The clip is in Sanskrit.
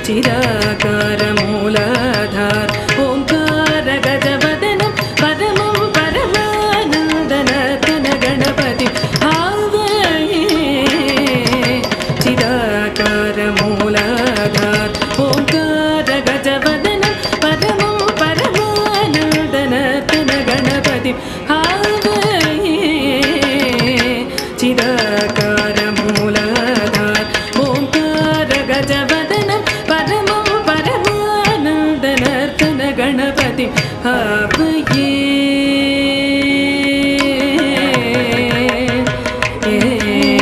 चिदाकारमूलाधार ओंकार गजवदनं परमं परमानन्दनर्तन गणपति हावये चिदाकारमूलाधार ओंकार गजवदनं परमं परमानन्दनर्तन गणपति हावये चिदाकारमूलाधार ओंकार गजवदनं परमं परमानन्दनर्तन गणपति हावये।